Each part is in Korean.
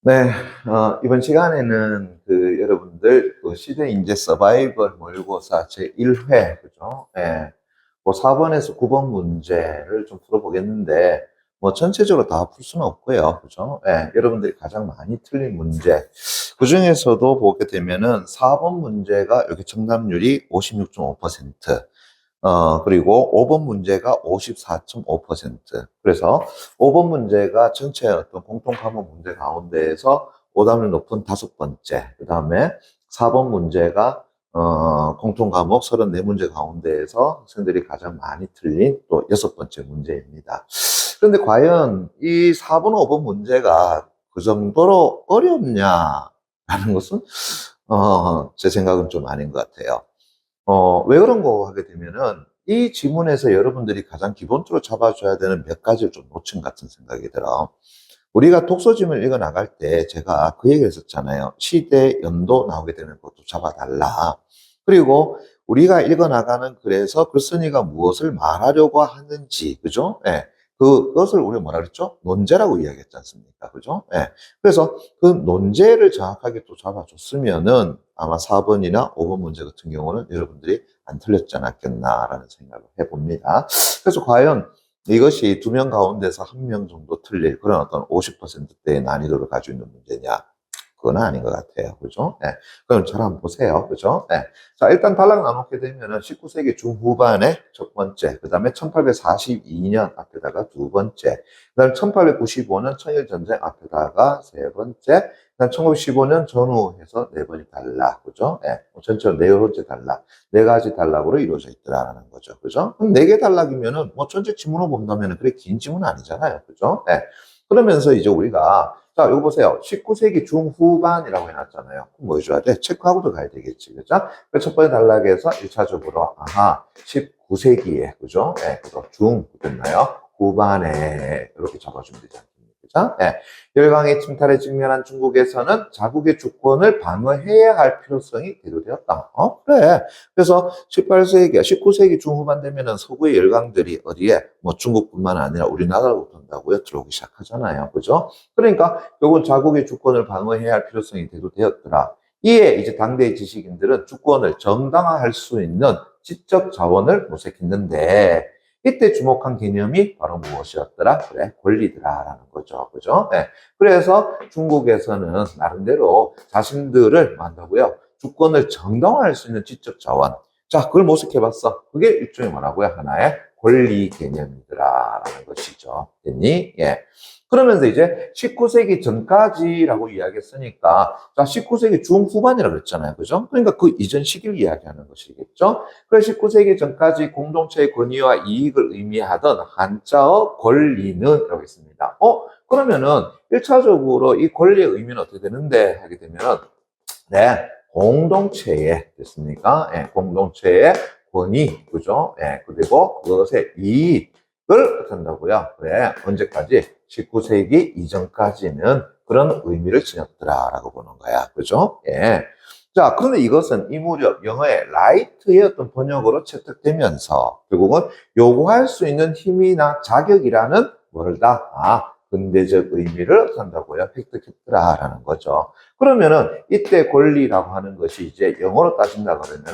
네, 이번 시간에는 여러분들 시대 인재 서바이벌 모의고사 제1회, 그죠? 예. 뭐 4번에서 9번 문제를 좀 풀어보겠는데, 뭐 전체적으로 다 풀 수는 없고요. 그죠? 예. 여러분들이 가장 많이 틀린 문제. 그 중에서도 보게 되면은 4번 문제가 이렇게 정답률이 56.5%, 그리고 5번 문제가 54.5%. 그래서 5번 문제가 전체 어떤 공통 과목 문제 가운데에서 오답률 높은 다섯 번째. 그 다음에 4번 문제가 공통 과목 34문제 가운데에서 학생들이 가장 많이 틀린 또 여섯 번째 문제입니다. 그런데 과연 이 4번, 5번 문제가 그 정도로 어렵냐라는 것은 제 생각은 좀 아닌 것 같아요. 왜 그런 거 하게 되면은 이 지문에서 여러분들이 가장 기본적으로 잡아줘야 되는 몇 가지를 좀 놓친 것 같은 생각이 들어. 우리가 독서지문을 읽어 나갈 때 제가 그 얘기를 했었잖아요. 시대, 연도 나오게 되는 것도 잡아달라. 그리고 우리가 읽어 나가는 글에서 글쓴이가 무엇을 말하려고 하는지, 그죠? 예. 그것을 우리가 뭐라 그랬죠? 논제라고 이야기했지 않습니까? 그죠? 예. 그래서 그 논제를 정확하게 또 잡아줬으면은 아마 4번이나 5번 문제 같은 경우는 여러분들이 안 틀렸지 않았겠나라는 생각을 해봅니다. 그래서 과연 이것이 두 명 가운데서 한 명 정도 틀릴 그런 어떤 50%대의 난이도를 가지고 있는 문제냐? 그건 아닌 것 같아요. 그죠? 네. 그럼 잘 한번 보세요. 그죠? 네. 자, 일단 단락 나누게 되면은 19세기 중후반에 첫 번째, 그 다음에 1842년 앞에다가 두 번째, 그 다음에 1895년 청일전쟁 앞에다가 세 번째, 그 다음 1915년 전후해서 네 번이 달라. 그죠? 예. 전체로 네 번째 달락. 네 가지 단락으로 이루어져 있더라라는 거죠. 그죠? 그럼 네 개 단락이면은 뭐 전체 지문으로 본다면은 그래 긴 지문 아니잖아요. 그죠? 네. 그러면서 이제 우리가 자, 이거 보세요. 19세기 중후반이라고 해놨잖아요. 그럼 뭐 해줘야 돼? 체크하고도 가야 되겠지. 그죠? 첫 번째 단락에서 1차적으로, 19세기에, 그죠? 예, 그죠? 됐나요? 후반에, 이렇게 잡아주면 되지 않습니까? 그죠? 예. 열강의 침탈에 직면한 중국에서는 자국의 주권을 방어해야 할 필요성이 대두되었다. 그래. 그래서 18세기, 19세기 중후반 되면은 서구의 열강들이 어디에, 뭐 중국뿐만 아니라 우리나라로 본다고요? 들어오기 시작하잖아요. 그죠? 그러니까 결국은 자국의 주권을 방어해야 할 필요성이 대두되었더라. 이에 이제 당대의 지식인들은 주권을 정당화할 수 있는 지적 자원을 모색했는데 이때 주목한 개념이 바로 무엇이었더라? 그래, 권리더라라는 거죠. 그죠? 네. 그래서 중국에서는 나름대로 자신들을 만다고요. 주권을 정당화할 수 있는 지적 자원. 자, 그걸 모색해봤어. 그게 일종의 뭐라고요? 하나의 권리 개념이더라라는 것이죠. 됐니? 예. 그러면서 이제 19세기 전까지라고 이야기했으니까, 자, 19세기 중후반이라고 그랬잖아요. 그죠? 그러니까 그 이전 시기를 이야기하는 것이겠죠? 그래서 19세기 전까지 공동체의 권위와 이익을 의미하던 한자어 권리는 라고 했습니다. 그러면은 1차적으로 이 권리의 의미는 어떻게 되는데? 하게 되면은, 네, 공동체의, 됐습니까? 예, 공동체의 권위, 그죠? 예, 그리고 그것의 이익을 한다고요. 그래, 언제까지? 19세기 이전까지는 그런 의미를 지녔더라라고 보는 거야. 그죠? 예. 자, 그런데 이것은 이 무렵 영어의 right의 어떤 번역으로 채택되면서 결국은 요구할 수 있는 힘이나 자격이라는 뭐를 다, 근대적 의미를 한다고요. 획득했더라라는 거죠. 그러면은 이때 권리라고 하는 것이 이제 영어로 따진다 그러면은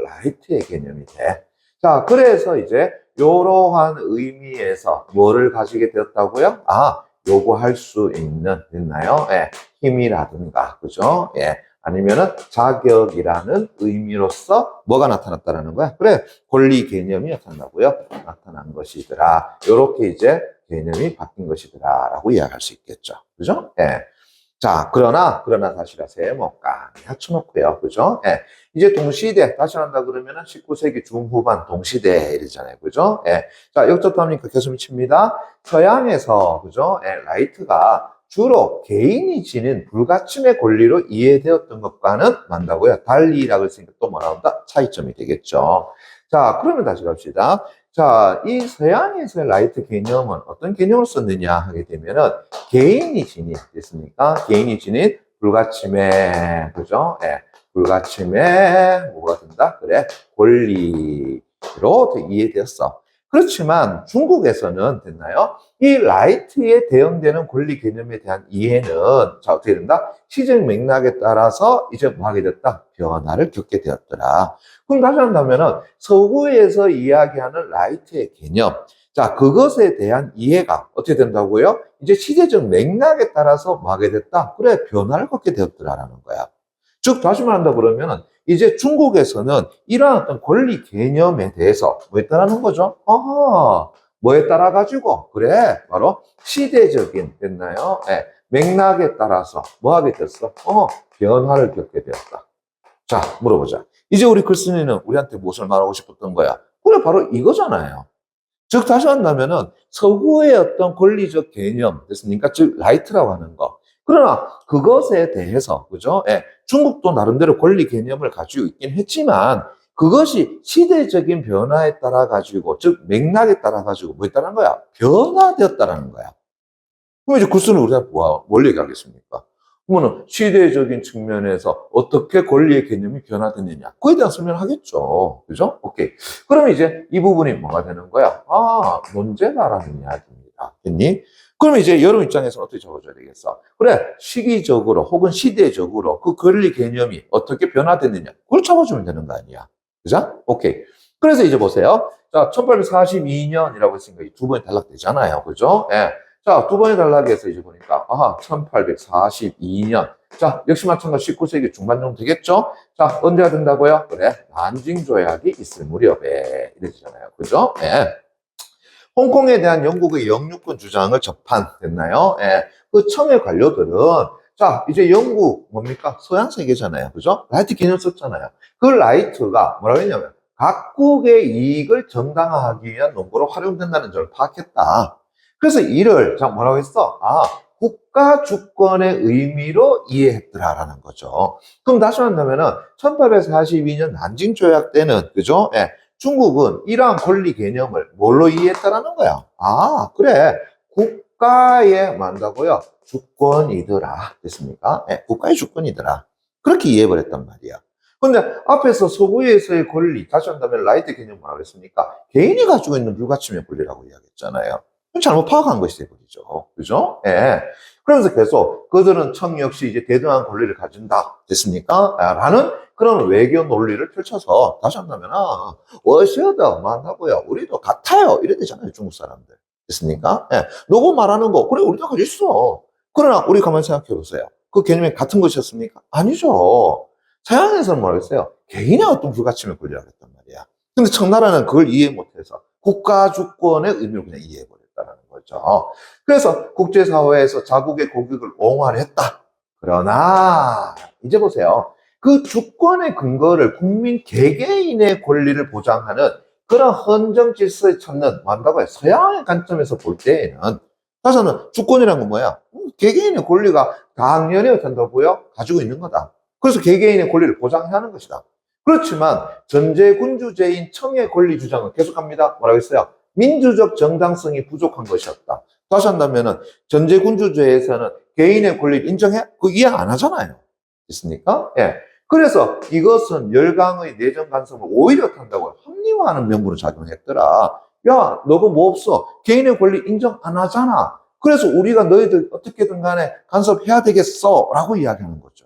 right의 개념이 돼. 자, 그래서 이제 이러한 의미에서 뭐를 가지게 되었다고요? 요구할 수 있는, 됐나요? 예, 힘이라든가, 그죠? 예, 아니면은 자격이라는 의미로서 뭐가 나타났다라는 거야? 그래, 권리 개념이 나타난다고요? 나타난 것이더라. 요렇게 이제 개념이 바뀐 것이더라라고 이야기할 수 있겠죠. 그죠? 예. 자, 그러나 사실은 세모가 합쳐놓고요. 그죠? 예. 이제 동시대, 다시 한다 그러면은 19세기 중후반 동시대 이러잖아요. 그죠? 예. 자, 역접합니까? 계속 칩니다. 서양에서, 그죠? 예, 라이트가 주로 개인이 지닌 불가침의 권리로 이해되었던 것과는 만다고요. 달리라고 했으니까 또 뭐라 한다? 차이점이 되겠죠. 자, 그러면 다시 갑시다. 자, 이 서양에서의 라이트 개념은 어떤 개념을 썼느냐 하게 되면은 개인이 지닌, 됐습니까? 개인이 지닌 불가침의, 그죠? 예, 불가침의 뭐가 된다? 그래, 권리로 이해되었어. 그렇지만 중국에서는 됐나요? 이 라이트에 대응되는 권리 개념에 대한 이해는 자 어떻게 된다? 시적 맥락에 따라서 이제 뭐 하게 됐다? 변화를 겪게 되었더라. 그럼 다시 한다면은 서구에서 이야기하는 라이트의 개념, 자 그것에 대한 이해가 어떻게 된다고요? 이제 시대적 맥락에 따라서 뭐 하게 됐다? 그래 변화를 겪게 되었더라라는 거야. 즉 다시 말한다 그러면은 이제 중국에서는 이러한 어떤 권리 개념에 대해서 뭐에 따라는 거죠? 뭐에 따라 가지고 그래 바로 시대적인 됐나요? 예, 맥락에 따라서 뭐 하게 됐어? 변화를 겪게 되었다. 자 물어보자. 이제 우리 글쓴이는 우리한테 무엇을 말하고 싶었던 거야? 그래 바로 이거잖아요. 즉 다시 한다면은 서구의 어떤 권리적 개념 됐습니까? 즉 라이트라고 하는 거. 그러나 그것에 대해서 그죠? 예, 중국도 나름대로 권리 개념을 가지고 있긴 했지만 그것이 시대적인 변화에 따라 가지고 즉 맥락에 따라 가지고 뭐에 따른 거야? 변화되었다라는 거야. 그럼 이제 구스는 우리가 뭘 얘기하겠습니까? 그러면 시대적인 측면에서 어떻게 권리의 개념이 변화됐느냐 그에 대한 설명을 하겠죠. 그죠? 오케이. 그러면 이제 이 부분이 뭐가 되는 거야? 논제다라는 이야기입니다. 됐니? 그러면 이제 여러분 입장에서는 어떻게 적어줘야 되겠어? 그래, 시기적으로 혹은 시대적으로 그 권리 개념이 어떻게 변화됐느냐 그걸 적어주면 되는 거 아니야. 그죠? 오케이. 그래서 이제 보세요. 자, 1842년이라고 했으니까 두 번이 단락되잖아요. 그죠? 예. 자, 두 번의 단락에서 이제 보니까, 1842년. 자, 역시 마찬가지 19세기 중반 정도 되겠죠? 자, 언제가 된다고요? 그래, 난징 조약이 있을 무렵에. 이러잖아요. 그죠? 예. 홍콩에 대한 영국의 영유권 주장을 접한됐나요? 예. 그 청해 관료들은, 자, 이제 영국, 뭡니까? 서양 세계잖아요. 그죠? 라이트 개념 썼잖아요. 그 라이트가 뭐라고 했냐면, 각국의 이익을 정당화하기 위한 논거로 활용된다는 점을 파악했다. 그래서 이를 자 뭐라고 했어? 국가 주권의 의미로 이해했더라라는 거죠. 그럼 다시 한다면은 1842년 난징 조약 때는 그죠? 예, 중국은 이러한 권리 개념을 뭘로 이해했다라는 거야? 그래 국가의 만다고요 주권이더라 됐습니까? 예, 국가의 주권이더라 그렇게 이해해버렸단 말이야. 근데 앞에서 서구에서의 권리 다시 한다면 라이트 개념 뭐라고 했습니까? 개인이 가지고 있는 불가침의 권리라고 이야기했잖아요. 잘못 파악한 것이 되버리죠. 그죠? 예. 그러면서 계속 그들은 청 역시 이제 대등한 권리를 가진다. 됐습니까? 라는 그런 외교 논리를 펼쳐서 다시 한다면, 워셔도 만하고요. 우리도 같아요. 이래 되잖아요. 중국 사람들. 됐습니까? 예. 너가 말하는 거, 그래, 우리도 가지고 있어. 그러나 우리 가만히 생각해 보세요. 그 개념이 같은 것이었습니까? 아니죠. 서양에서는 뭐라고 했어요? 개인의 어떤 불가침을 권리라고 했단 말이야. 근데 청나라는 그걸 이해 못해서 국가 주권의 의미를 그냥 이해해버려. 다는 거죠. 그래서 국제사회에서 자국의 고객을 옹호하려 했다. 그러나 이제 보세요. 그 주권의 근거를 국민 개개인의 권리를 보장하는 그런 헌정 질서에 찾는 뭐한다고요? 서양의 관점에서 볼 때에는 사실은 주권이란 건 뭐야? 개개인의 권리가 당연히 어떤다고요? 가지고 있는 거다. 그래서 개개인의 권리를 보장해야 하는 것이다. 그렇지만 전제군주제인 청의 권리 주장은 계속합니다. 뭐라고 했어요? 민주적 정당성이 부족한 것이었다. 다시 한다면은 전제군주제에서는 개인의 권리를 인정해? 그거 이해 안 하잖아요. 있습니까? 예. 그래서 이것은 열강의 내정 간섭을 오히려 탄다고 합리화하는 명분으로 작용했더라. 야, 너가 뭐 없어? 개인의 권리 인정 안 하잖아. 그래서 우리가 너희들 어떻게든 간에 간섭해야 되겠어. 라고 이야기하는 거죠.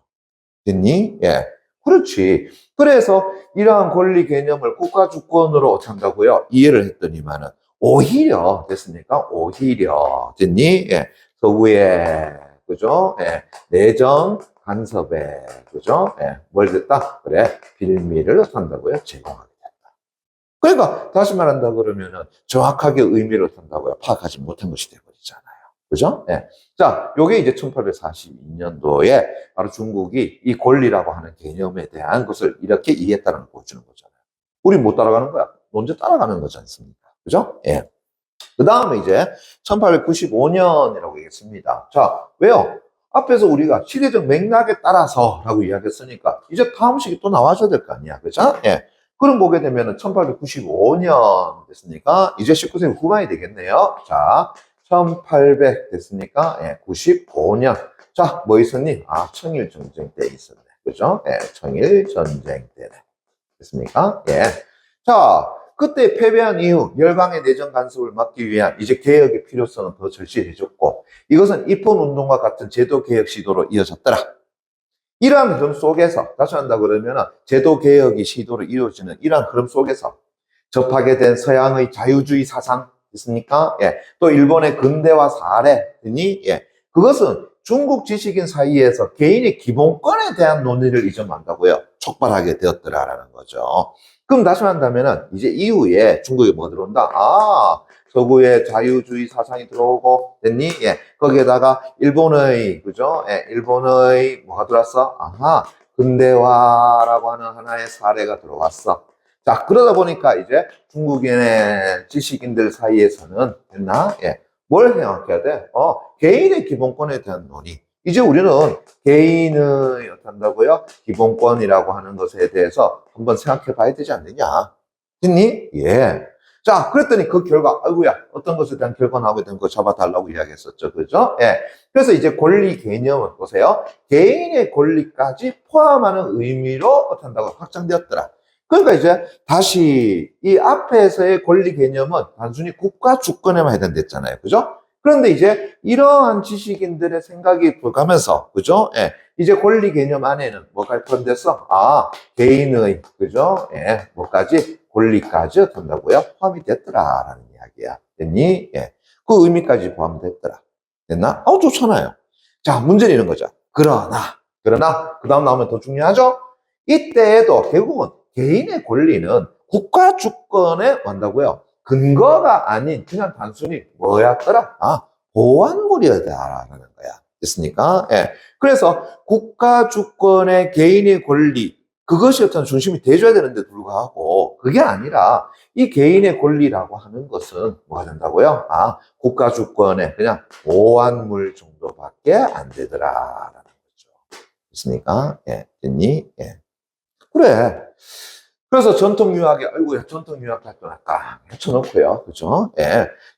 됐니? 예. 그렇지. 그래서 이러한 권리 개념을 국가 주권으로 어떻게 한다고요? 이해를 했더니만은 오히려 됐습니까? 오히려 됐니? 예. 서구의 그죠? 예. 내정 간섭에 그죠? 예. 뭘 됐다? 그래 빌미를 한다고요? 제공하게 됐다. 그러니까 다시 말한다 그러면은 정확하게 의미를 한다고요? 파악하지 못한 것이 되어버리잖아요. 그죠? 예. 자, 요게 이제 1842년도에 바로 중국이 이 권리라고 하는 개념에 대한 것을 이렇게 이해했다는 걸 보여주는 거잖아요. 우리 못 따라가는 거야. 먼저 따라가는 거지 않습니까? 그죠? 예. 그 다음에 이제 1895년이라고 얘기했습니다. 자, 왜요? 앞에서 우리가 시대적 맥락에 따라서 라고 이야기했으니까 이제 다음 식이 또 나와줘야 될 거 아니야. 그죠? 예. 그럼 보게 되면은 1895년 됐으니까 이제 19세기 후반이 되겠네요. 자, 1800 됐습니까? 예, 95년. 자, 뭐 있었니? 청일전쟁 때 있었네. 그죠? 예, 청일전쟁 때네. 됐습니까? 예. 자, 그때 패배한 이후 열강의 내정 간섭을 막기 위한 이제 개혁의 필요성은 더 절실해졌고 이것은 입헌운동과 같은 제도 개혁 시도로 이어졌더라. 이러한 흐름 속에서 다시 한다 그러면 제도 개혁이 시도로 이루어지는 이러한 흐름 속에서 접하게 된 서양의 자유주의 사상 있습니까? 예. 또 일본의 근대화 사례 등이 그것은 중국 지식인 사이에서 개인의 기본권에 대한 논의를 이전한다고요. 촉발하게 되었더라라는 거죠. 그럼 다시 한다면은 이제 이후에 중국에 뭐 들어온다? 서구의 자유주의 사상이 들어오고 됐니? 거기에다가 일본의 그죠? 일본의 뭐가 들어왔어? 근대화라고 하는 하나의 사례가 들어왔어. 자, 그러다 보니까 이제 중국인의 지식인들 사이에서는 됐나? 뭘 생각해야 돼? 개인의 기본권에 대한 논의. 이제 우리는 개인의 어떤다고요? 기본권이라고 하는 것에 대해서 한번 생각해 봐야 되지 않느냐? 됐니? 자, 그랬더니 그 결과, 아이고야, 어떤 것에 대한 결과 나오게 된 거 잡아달라고 이야기했었죠. 그죠? 그래서 이제 권리 개념은 보세요. 개인의 권리까지 포함하는 의미로 어떤다고 확장되었더라. 그러니까 이제 다시 이 앞에서의 권리 개념은 단순히 국가 주권에만 해당됐잖아요. 그죠? 그런데 이제 이러한 지식인들의 생각이 가면서, 그죠? 이제 권리 개념 안에는 뭐가 포함됐어? 개인의, 그죠? 뭐까지? 권리까지 어떤다고요? 포함이 됐더라라는 이야기야. 됐니? 그 의미까지 포함됐더라. 됐나? 좋잖아요. 자, 문제는 이런 거죠. 그러나, 그 다음 나오면 더 중요하죠? 이때에도 결국은 개인의 권리는 국가 주권에 한다고요. 근거가 아닌 그냥 단순히 뭐였더라? 보완물이었다라는 거야. 됐습니까? 그래서 국가 주권의 개인의 권리 그것이 어떤 중심이 돼줘야 되는데 불구하고 그게 아니라 이 개인의 권리라고 하는 것은 뭐가 된다고요? 국가 주권의 그냥 보완물 정도밖에 안 되더라라는 거죠. 됐습니까? 됐니? 그래. 그래서 전통유학에, 아이고야, 전통유학 활동 딱 해쳐놓고요. 그죠?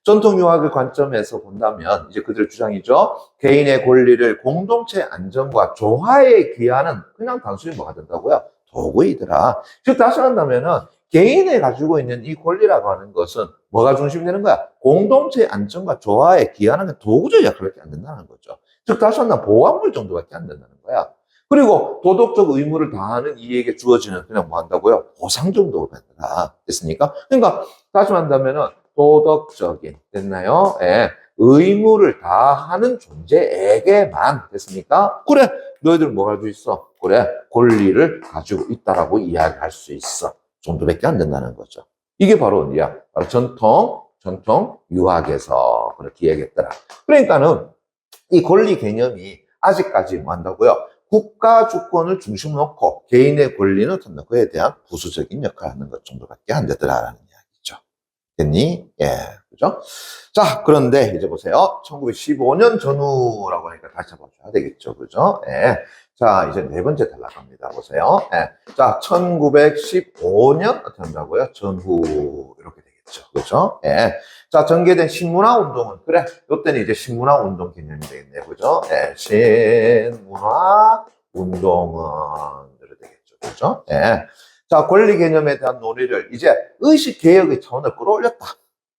전통유학의 관점에서 본다면, 이제 그들 주장이죠. 개인의 권리를 공동체 안정과 조화에 기하는 그냥 단순히 뭐가 된다고요? 도구이더라. 즉, 다시 한다면은, 개인이 가지고 있는 이 권리라고 하는 것은 뭐가 중심이 되는 거야? 공동체 안정과 조화에 기하는 도구적 역할밖에 안 된다는 거죠. 즉, 다시 한다면 보완물 정도밖에 안 된다는 거야. 그리고 도덕적 의무를 다하는 이에게 주어지는 그냥 뭐 한다고요? 보상 정도로 된다. 됐습니까? 그러니까 다시 말한다면은 도덕적인 됐나요? 의무를 다하는 존재에게만 됐습니까? 그래, 너희들 뭐 가지고 있어? 그래, 권리를 가지고 있다라고 이야기할 수 있어. 정도밖에 안 된다는 거죠. 이게 바로 어디야? 바로 전통 유학에서 그렇게 이야기했더라. 그러니까는 이 권리 개념이 아직까지 뭐 한다고요? 국가 주권을 중심으로 놓고 개인의 권리는 어떤 그에 대한 부수적인 역할을 하는 것 정도밖에 안 되더라라는 이야기죠. 됐니? 그죠? 자, 그런데 이제 보세요. 1915년 전후라고 하니까 다시 잡아줘야 되겠죠. 그죠? 자, 이제 네 번째 탈락합니다. 보세요. 자, 1915년 어떻게 한다고요? 전후 이렇게 되겠죠. 그죠? 자, 전개된 신문화 운동은, 그래, 요때는 이제 신문화 운동 개념이 되겠네요. 그죠? 신문화 운동은, 이렇게 되겠죠. 그죠? 자, 권리 개념에 대한 논의를 이제 의식 개혁의 차원을 끌어올렸다.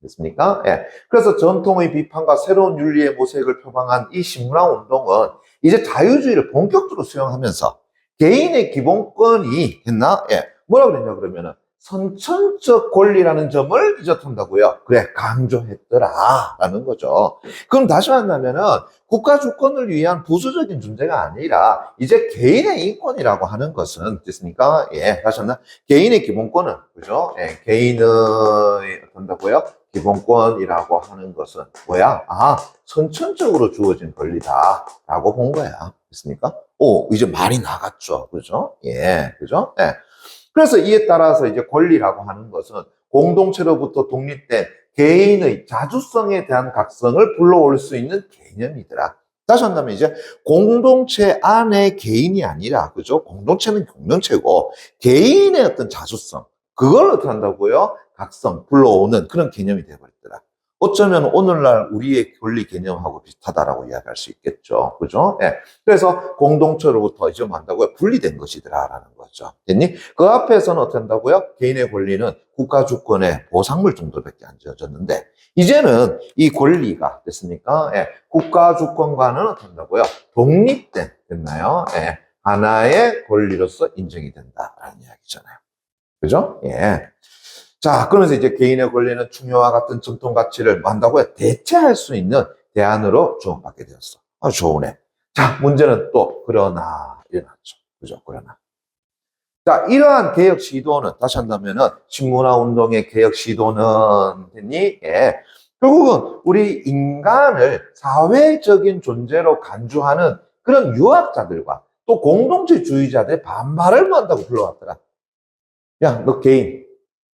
됐습니까? 그래서 전통의 비판과 새로운 윤리의 모색을 표방한 이 신문화 운동은 이제 자유주의를 본격적으로 수용하면서 개인의 기본권이 했나? 뭐라고 그랬냐, 그러면은. 선천적 권리라는 점을 이적한다고요. 그래, 강조했더라. 라는 거죠. 그럼 다시 말하면은 국가 주권을 위한 부수적인 존재가 아니라 이제 개인의 인권이라고 하는 것은 됐습니까? 다시 한번 개인의 기본권은 그죠? 개인의 어떤다고요? 기본권이라고 하는 것은 뭐야? 선천적으로 주어진 권리다. 라고 본 거야. 됐습니까? 이제 말이 나갔죠. 그죠? 그죠? 그래서 이에 따라서 이제 권리라고 하는 것은 공동체로부터 독립된 개인의 자주성에 대한 각성을 불러올 수 있는 개념이더라. 다시 한다면 이제 공동체 안에 개인이 아니라, 그죠? 공동체는 공동체고 개인의 어떤 자주성, 그걸 어떻게 한다고요? 각성, 불러오는 그런 개념이 되어버렸더라. 어쩌면 오늘날 우리의 권리 개념하고 비슷하다라고 이야기할 수 있겠죠. 그죠? 예. 그래서 공동체로부터 이제 뭐 한다고요? 분리된 것이더라라는 거죠. 됐니? 그 앞에서는 어떻게 한다고요? 개인의 권리는 국가 주권의 보상물 정도밖에 안 지어졌는데, 이제는 이 권리가 됐습니까? 예. 국가 주권과는 어떻게 한다고요? 독립된, 됐나요? 예. 하나의 권리로서 인정이 된다라는 이야기잖아요. 그죠? 예. 자, 그러면서 이제 개인의 권리는 충효와 같은 전통 가치를 뭐 한다고요? 대체할 수 있는 대안으로 주목받게 되었어. 아주 좋으네. 자, 문제는 또, 그러나, 일어났죠. 그죠? 그러나. 자, 이러한 개혁 시도는, 다시 한다면은, 신문화 운동의 개혁 시도는, 됐니? 예. 결국은 우리 인간을 사회적인 존재로 간주하는 그런 유학자들과 또 공동체주의자들의 반발을 모한다고 불러왔더라. 야, 너 개인,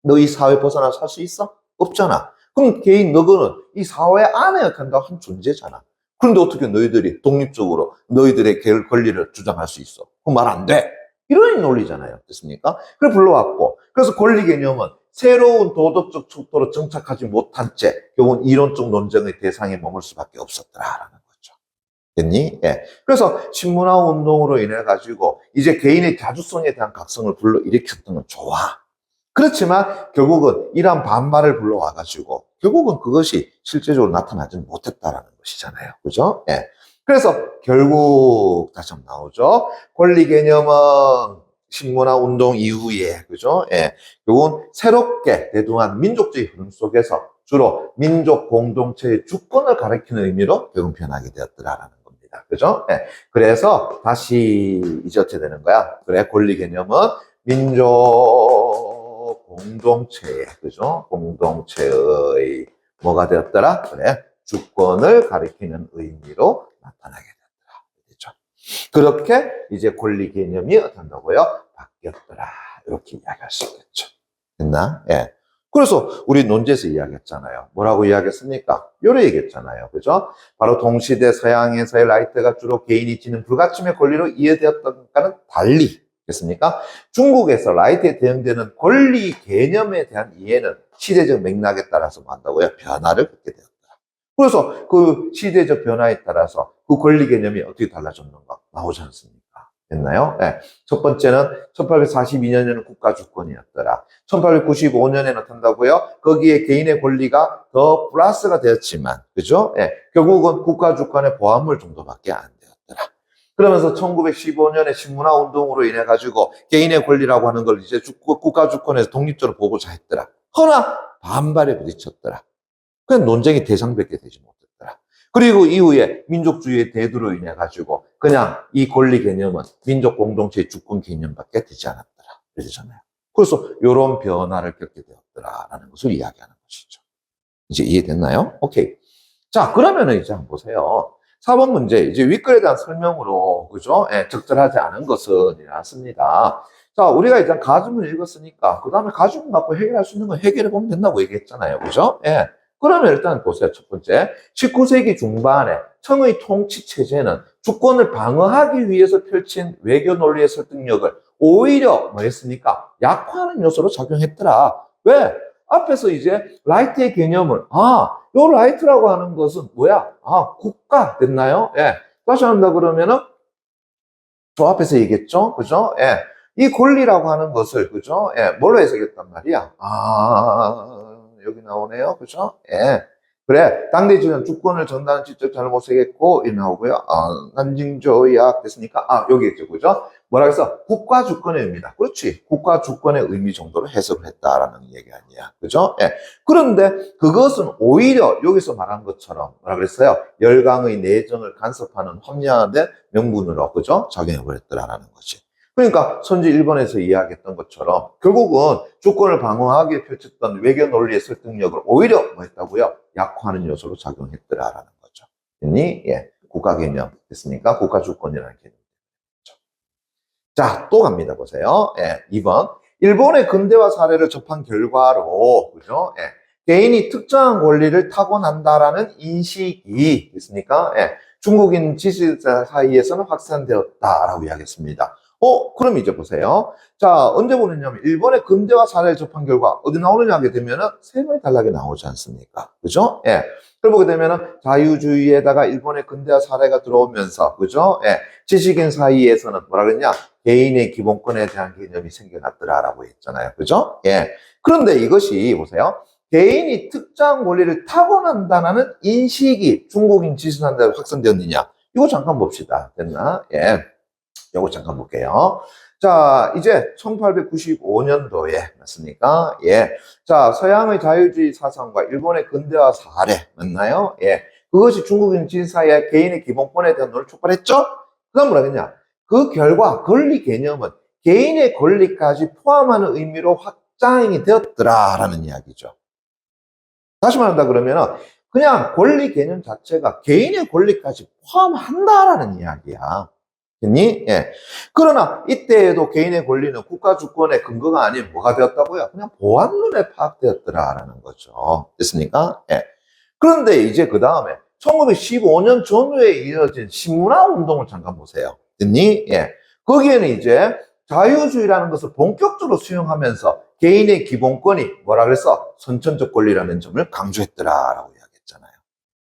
너 이 사회 벗어나 살 수 있어? 없잖아. 그럼 개인 너는 이 사회 안에 한다고 한 존재잖아. 그런데 어떻게 너희들이 독립적으로 너희들의 권리를 주장할 수 있어? 그 말 안 돼. 이런 논리잖아요. 됐습니까? 그래 불러왔고. 그래서 권리 개념은 새로운 도덕적 척도로 정착하지 못한 채 결국은 이론적 논쟁의 대상에 머물 수밖에 없었더라라는 거죠. 됐니? 예. 그래서 신문화 운동으로 인해 가지고 이제 개인의 자주성에 대한 각성을 불러일으켰던 건 좋아. 그렇지만 결국은 이러한 반발을 불러와가지고 결국은 그것이 실제적으로 나타나지는 못했다라는 것이잖아요. 그죠? 예. 그래서 결국 다시 한번 나오죠. 권리 개념은 신문화 운동 이후에, 그죠? 예. 결국은 새롭게 대등한 민족주의 흐름 속에서 주로 민족 공동체의 주권을 가리키는 의미로 결국 변하게 되었더라라는 겁니다. 그죠? 예. 그래서 다시 이제 어떻게 되는 거야? 그래, 권리 개념은 민족 공동체의, 그죠? 공동체의 뭐가 되었더라? 그래, 주권을 가리키는 의미로 나타나게 되었더라. 그렇죠? 그렇게 이제 권리 개념이 어떻게 한다고요? 바뀌었더라. 이렇게 이야기할 수 있겠죠. 됐나? 예. 그래서 우리 논제에서 이야기했잖아요. 뭐라고 이야기했습니까? 요래 얘기했잖아요. 그죠? 바로 동시대 서양에서의 라이트가 주로 개인이 지닌 불가침의 권리로 이해되었던가는 달리, 됐습니까? 중국에서 라이트에 대응되는 권리 개념에 대한 이해는 시대적 맥락에 따라서 뭐 한다고요? 변화를 겪게 되었다. 그래서 그 시대적 변화에 따라서 그 권리 개념이 어떻게 달라졌는가 나오지 않습니까? 됐나요? 네. 첫 번째는 1842년에는 국가 주권이었더라. 1895년에는 어떤다고요? 거기에 개인의 권리가 더 플러스가 되었지만, 그죠? 예. 결국은 국가 주권의 보완물 정도밖에 안 되었더라. 그러면서 1915년에 신문화 운동으로 인해 가지고 개인의 권리라고 하는 걸 이제 국가 주권에서 독립적으로 보고자 했더라. 허나 반발에 부딪혔더라. 그냥 논쟁의 대상밖에 되지 못했더라. 그리고 이후에 민족주의의 대두로 인해 가지고 그냥 이 권리 개념은 민족 공동체의 주권 개념밖에 되지 않았더라. 그러잖아요. 그래서 이런 변화를 겪게 되었더라라는 것을 이야기하는 것이죠. 이제 이해됐나요? 오케이. 자, 그러면은 이제 한번 보세요. 4번 문제, 이제 윗글에 대한 설명으로, 그죠? 예, 적절하지 않은 것은 이렇습니다. 자, 우리가 일단 가중을 읽었으니까, 그 다음에 가중 갖고 해결할 수 있는 건 해결해 보면 된다고 얘기했잖아요. 그죠? 예. 그러면 일단 보세요. 첫 번째. 19세기 중반에 청의 통치 체제는 주권을 방어하기 위해서 펼친 외교 논리의 설득력을 오히려 뭐 했습니까? 약화하는 요소로 작용했더라. 왜? 앞에서 이제 라이트의 개념을, 요 라이트라고 하는 것은 뭐야? 국가 됐나요? 예. 다시 한다 그러면은 저 앞에서 얘기했죠? 그죠? 예. 이 권리라고 하는 것을, 그죠? 예. 뭘로 해석했단 말이야? 여기 나오네요. 그죠? 예. 그래. 당대 지원 주권을 전달하는 직접 잘못했고, 이 나오고요. 난징조약 됐으니까, 여기 있죠. 그죠? 뭐라 해서 국가 주권의 의미다. 그렇지. 국가 주권의 의미 정도로 해석을 했다라는 얘기 아니야. 그죠? 예. 그런데 그것은 오히려 여기서 말한 것처럼 뭐라 그랬어요? 열강의 내정을 간섭하는 합리화된 명분으로, 그죠? 작용해버렸더라라는 거지. 그러니까 선지 1번에서 이야기했던 것처럼 결국은 주권을 방어하기 위해 펼쳤던 외교 논리의 설득력을 오히려 뭐 했다고요? 약화하는 요소로 작용했더라라는 거죠. 됐니? 예. 국가 개념 됐습니까? 국가 주권이라는 개념. 자, 또 갑니다. 보세요. 예. 2번. 일본의 근대화 사례를 접한 결과로, 그죠? 예. 개인이 특정한 권리를 타고난다라는 인식이 있습니까? 예. 중국인 지식자 사이에서는 확산되었다라고 이야기했습니다. 그럼 이제 보세요. 자, 언제 보느냐면, 일본의 근대화 사례를 접한 결과, 어디 나오느냐 하게 되면은, 세 번이 단락에 나오지 않습니까? 그죠? 예. 그래 보게 되면은, 자유주의에다가 일본의 근대화 사례가 들어오면서, 그죠? 예. 지식인 사이에서는 뭐라 그랬냐? 개인의 기본권에 대한 개념이 생겨났더라라고 했잖아요. 그죠? 예. 그런데 이것이, 보세요. 개인이 특정 권리를 타고난다는 인식이 중국인 지식인한테 확산되었느냐? 이거 잠깐 봅시다. 됐나? 예. 요거 잠깐 볼게요. 자, 이제 1895년도에 맞습니까? 예. 자, 서양의 자유주의 사상과 일본의 근대화 사례 맞나요? 예. 그것이 중국인 지사의 개인의 기본권에 대한 논의를 촉발했죠? 그다음 뭐라 그랬냐? 그 결과 권리 개념은 개인의 권리까지 포함하는 의미로 확장이 되었더라라는 이야기죠. 다시 말한다 그러면은 그냥 권리 개념 자체가 개인의 권리까지 포함한다라는 이야기야. 됐니? 예. 그러나 이때에도 개인의 권리는 국가 주권의 근거가 아닌 뭐가 되었다고요? 그냥 보안론에 파악되었더라라는 거죠. 됐습니까? 예. 그런데 이제 그 다음에 1915년 전후에 이어진 신문화 운동을 잠깐 보세요. 됐니? 예. 거기에는 이제 자유주의라는 것을 본격적으로 수용하면서 개인의 기본권이 뭐라 그랬어? 선천적 권리라는 점을 강조했더라라고 이야기했잖아요.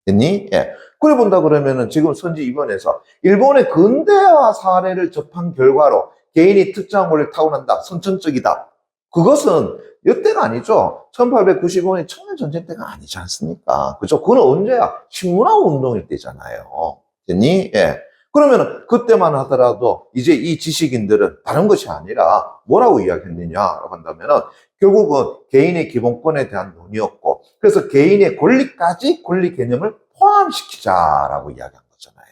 됐니? 예. 그래 본다 그러면은 지금 선지 2번에서 일본의 근대화 사례를 접한 결과로 개인이 특정한 권리를 타고난다. 선천적이다. 그것은 이때가 아니죠. 1895년 청일전쟁 때가 아니지 않습니까? 그죠? 그건 언제야? 신문화 운동일 때잖아요. 됐니? 예. 그러면은 그때만 하더라도 이제 이 지식인들은 다른 것이 아니라 뭐라고 이야기했느냐라고 한다면은 결국은 개인의 기본권에 대한 논의였고 그래서 개인의 권리까지 권리 개념을 포함시키자라고 이야기한 거잖아요.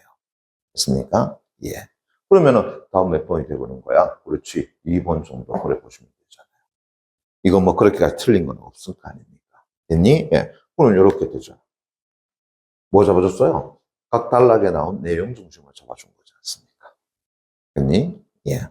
됐습니까? 예. 그러면은 다음 몇 번이 되고는 거야? 그렇지. 2번 정도 그래 보시면 되잖아요. 이거 뭐 그렇게까지 틀린 건 없을 거 아닙니까? 됐니? 예. 그럼 이렇게 되죠. 뭐 잡아줬어요? 각 단락에 나온 내용 중심을 잡아준 거지 않습니까? 됐니? 예.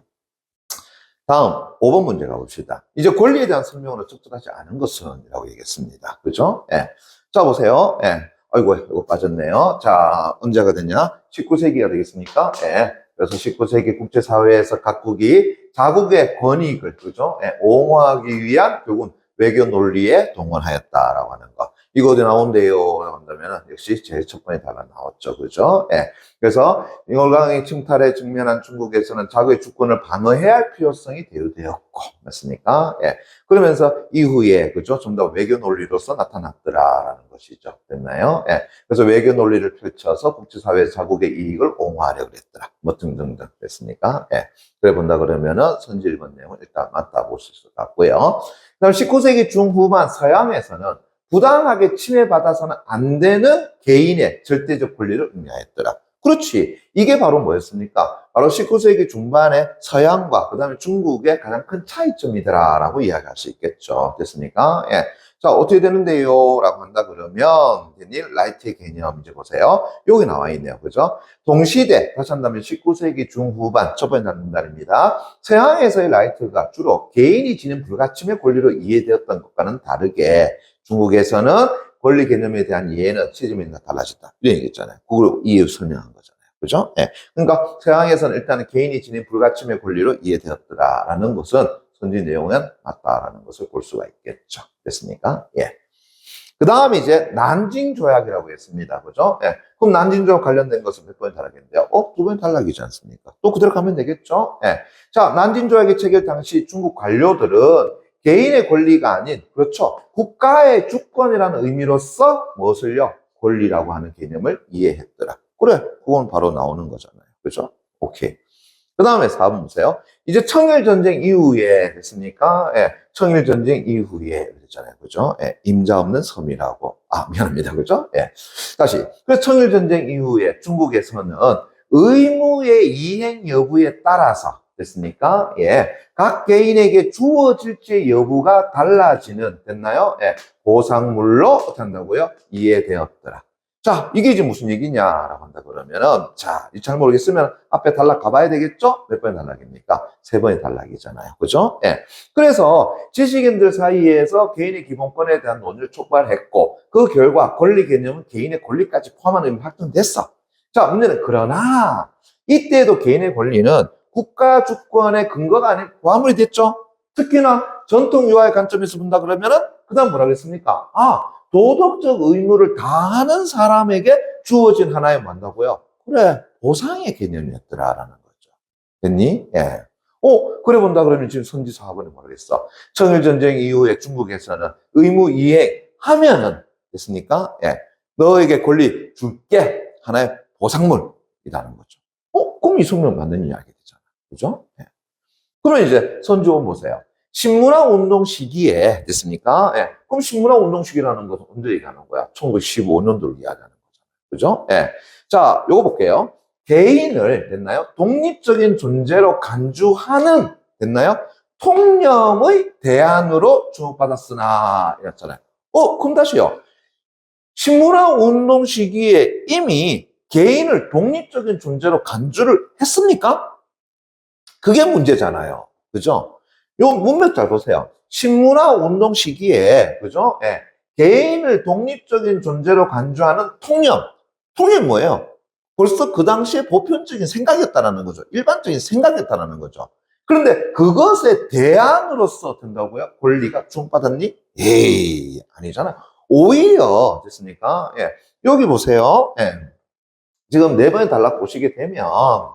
다음 5번 문제 가봅시다. 이제 권리에 대한 설명으로 적절하지 않은 것은 이라고 얘기했습니다. 그죠? 예. 자, 보세요. 예. 아이고, 이거 빠졌네요. 자, 언제가 되냐? 19세기가 되겠습니까? 예. 그래서 19세기 국제사회에서 각국이 자국의 권익을, 그죠? 예. 옹호하기 위한 결국은 외교 논리에 동원하였다라고 하는 거. 이거 어디 나온대요? 라고 한다면 역시 제일 첫 번에 달라 나왔죠. 그죠? 예. 그래서 열강의 침탈에 직면한 중국에서는 자국의 주권을 방어해야 할 필요성이 대두되었고, 맞습니까? 예. 그러면서 이후에, 그죠? 좀 더 외교 논리로서 나타났더라라는 것이죠. 됐나요? 예. 그래서 외교 논리를 펼쳐서 국제사회 자국의 이익을 옹호하려고 그랬더라. 뭐 등등등. 됐습니까? 예. 그래 본다 그러면은 선지 1번 내용을 일단 맞다 보실 수 같고요. 그 다음 19세기 중후반 서양에서는 부당하게 침해받아서는 안 되는 개인의 절대적 권리를 의미하였더라. 그렇지. 이게 바로 뭐였습니까? 바로 19세기 중반에 서양과 그 다음에 중국의 가장 큰 차이점이더라라고 이야기할 수 있겠죠. 됐습니까? 예. 자, 어떻게 되는데요? 라고 한다 그러면, 라이트의 개념 이제 보세요. 여기 나와 있네요. 그죠? 동시대, 다시 한다면 19세기 중후반, 첫 번째 날입니다. 서양에서의 라이트가 주로 개인이 지닌 불가침의 권리로 이해되었던 것과는 다르게 중국에서는 권리 개념에 대한 이해는 시점이 달라졌다. 이런 얘기 있잖아요. 그걸 이유 설명한 거잖아요. 그죠? 예. 그러니까 서양에서는 일단은 개인이 지닌 불가침의 권리로 이해되었더라라는 것은 선지 내용은 맞다라는 것을 볼 수가 있겠죠. 됐습니까? 예. 그 다음에 이제 난징 조약이라고 했습니다. 그죠? 예. 그럼 난징 조약 관련된 것은 몇 번이 탈락인데요? 두 번이 탈락이지 않습니까? 또 그대로 가면 되겠죠? 예. 자, 난징 조약의 체결 당시 중국 관료들은 개인의 권리가 아닌, 그렇죠. 국가의 주권이라는 의미로서 무엇을요? 권리라고 하는 개념을 이해했더라. 그래, 그건 바로 나오는 거잖아요. 그죠? 오케이. 그 다음에 4번 보세요. 이제 청일전쟁 이후에 됐습니까? 예, 청일전쟁 이후에 그랬잖아요. 그죠? 예, 임자 없는 섬이라고. 미안합니다. 그죠? 예. 다시. 그래서 청일전쟁 이후에 중국에서는 의무의 이행 여부에 따라서 됐습니까? 예. 각 개인에게 주어질지 여부가 달라지는, 됐나요? 예. 보상물로 어떻게 한다고요? 이해되었더라. 자, 이게 지금 무슨 얘기냐라고 한다 그러면은, 자, 잘 모르겠으면 앞에 단락 가봐야 되겠죠? 몇 번의 단락입니까? 3번의 단락이잖아요. 그죠? 예. 그래서 지식인들 사이에서 개인의 기본권에 대한 논의를 촉발했고, 그 결과 권리 개념은 개인의 권리까지 포함하는 의미 확정됐어. 자, 문제는 그러나, 이때에도 개인의 권리는 국가 주권의 근거가 아닌 고아물이 됐죠. 특히나 전통 유아의 관점에서 본다 그러면은 그 다음 뭐라 그랬습니까? 아, 도덕적 의무를 다하는 사람에게 주어진 하나의 뭔다고요? 그래, 보상의 개념이었더라라는 거죠. 됐니? 예. 그래 본다 그러면 지금 선지 4번에 뭐라 그랬어? 청일전쟁 이후에 중국에서는 의무 이행하면은 됐습니까? 예. 너에게 권리 줄게. 하나의 보상물이라는 거죠. 그럼 이승만 맞는 이야기 되잖아. 그죠? 예. 그러면 이제 선조원 보세요. 신문화 운동 시기에 됐습니까? 예. 그럼 신문화 운동 시기라는 것은 언제 얘기하는 거야? 1915년도를 이야기하는 거잖아요. 그죠? 예. 자, 요거 볼게요. 개인을 됐나요? 독립적인 존재로 간주하는 됐나요? 통념의 대안으로 주목받았으나 이랬잖아요. 그럼 다시요. 신문화 운동 시기에 이미 개인을 독립적인 존재로 간주를 했습니까? 그게 문제잖아요. 그죠? 요 문맥 잘 보세요. 신문화 운동 시기에, 그죠? 예. 개인을 독립적인 존재로 간주하는 통념. 통념이 뭐예요? 벌써 그 당시에 보편적인 생각이었다는 거죠. 일반적인 생각이었다는 거죠. 그런데 그것에 대안으로서 된다고요? 권리가 주목받았니? 에이, 아니잖아요. 오히려, 됐습니까? 예. 여기 보세요. 예. 지금 네 번의 단락 보시게 되면,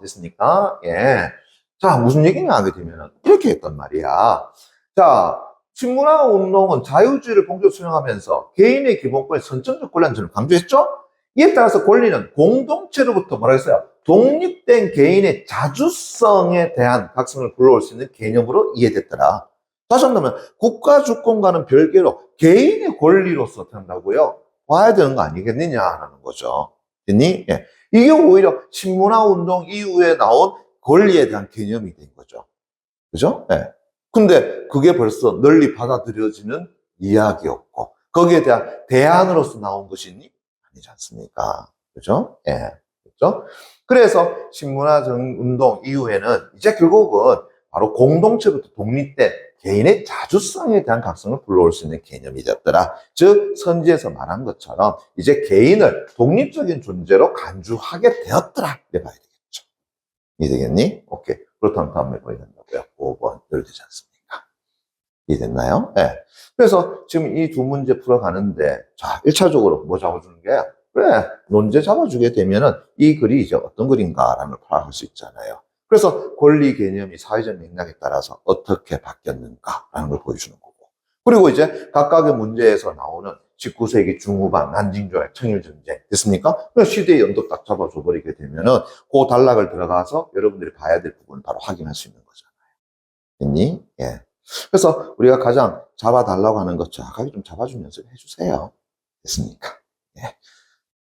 됐습니까? 예. 자, 무슨 얘기냐 하게 되면, 이렇게 했단 말이야. 자, 신문화 운동은 자유주의를 본격 수용하면서 개인의 기본권의 선천적 권리를 강조했죠? 이에 따라서 권리는 공동체로부터 뭐라 했어요? 독립된 개인의 자주성에 대한 각성을 불러올 수 있는 개념으로 이해됐더라. 다시 한번 국가 주권과는 별개로 개인의 권리로서 된다고요? 봐야 되는 거 아니겠느냐라는 거죠. 됐니? 예. 이게 오히려 신문화 운동 이후에 나온 권리에 대한 개념이 된 거죠. 그죠? 예. 근데 그게 벌써 널리 받아들여지는 이야기였고, 거기에 대한 대안으로서 나온 것이니? 아니지 않습니까? 그죠? 예. 그죠? 그래서 신문화 운동 이후에는 이제 결국은 바로 공동체부터 독립된 개인의 자주성에 대한 각성을 불러올 수 있는 개념이 되었더라. 즉, 선지에서 말한 것처럼 이제 개인을 독립적인 존재로 간주하게 되었더라. 이래 봐야 되겠죠. 이해되겠니? 오케이. 그렇다면 다음에 뭐야 된다고요? 5번. 이렇게 되지 않습니까? 이해됐나요? 네. 그래서 지금 이 두 문제 풀어가는데, 자, 1차적으로 뭐 잡아주는 게, 그래, 논제 잡아주게 되면은 이 글이 이제 어떤 글인가라는 걸 파악할 수 있잖아요. 그래서 권리 개념이 사회적 맥락에 따라서 어떻게 바뀌었는가라는 걸 보여주는 거고. 그리고 이제 각각의 문제에서 나오는 19세기 중후반 난징조약, 청일전쟁 됐습니까? 시대의 연도 딱 잡아줘 버리게 되면은 그 단락을 들어가서 여러분들이 봐야 될 부분을 바로 확인할 수 있는 거잖아요. 됐니? 예. 그래서 우리가 가장 잡아달라고 하는 것 정확하게 좀 잡아주는 연습을 해주세요. 됐습니까? 예.